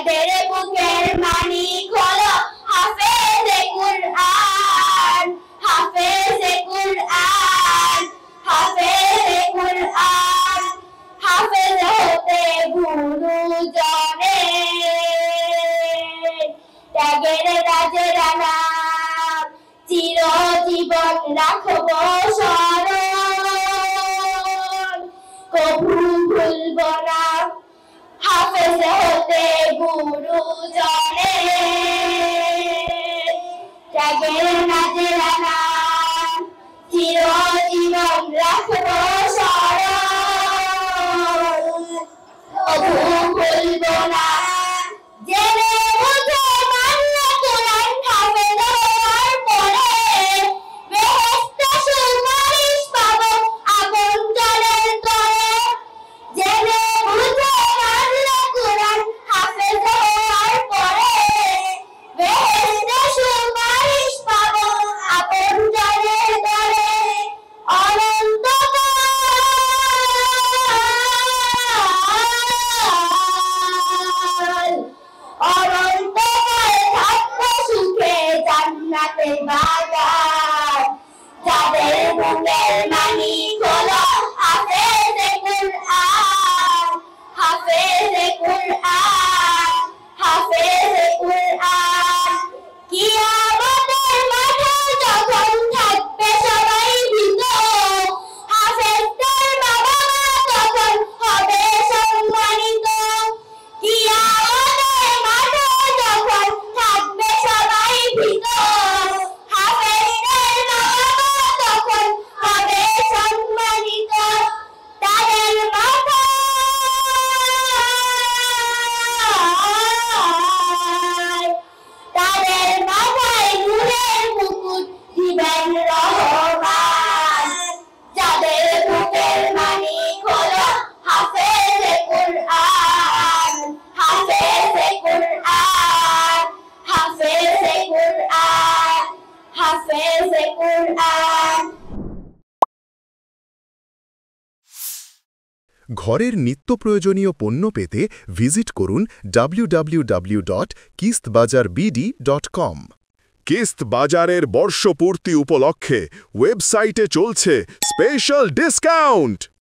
যাদের বুকের মানিক হলো হাফেজে কুরআন, হাফেজে কুরআন, হাফেজে কুরআন, হাফেজ হতে গুরুজনে ত্যাগের রাজের নাম চিরজীবন রাখব স্মরণ, কভু ভুলব না হাফেজ হতে গুরুজনে ত্যাগের রাজের নাম চিরজীবন রাখব স্মরণ, কভু ভুলব না। জেনে বুঝে মানলে কোরআন হাফেজ হওয়ার পরে বেহেশতে সুপারিশ পাবো আপন জনের তরে। জেনে বুঝে মানলে কোরআন হাফেজ হওয়ার পরে বেহেশতে সুপারিশ পাবো আপন জনের তরে। অনন্তকাল থাকবো সুখে জান্নাতের বাগান, যাদের বুকের মানিক হলো হাফেজে কুরআন, হাফেজে কুরআন, হাফেজে কুরআন। কিয়ামতের মাঠে যখন থাকবে সবাই ভীত, হাফেজদের বাবা-মা তখন হবে সম্মানিত। কিয়ামতের মাঠে যখন থাকবে সবাই ভীত, হাফেজদের বাবা-মা তখন হবে সম্মানিত। তাদের মাথায় নূরের মুকুট দিবেন রহমান, যাদের বুকের মানিক হলো হাফেজে কুরআন, হাফেজে কুরআন, হাফেজে কুরআন, হাফেজে কুরআন। ঘরের নিত্য প্রয়োজনীয় পণ্য পেতে ভিজিট করুন www.kistbazarbd.com। কিস্ত বাজারের বর্ষপূর্তি উপলক্ষে ওয়েবসাইটে চলছে স্পেশাল ডিসকাউন্ট।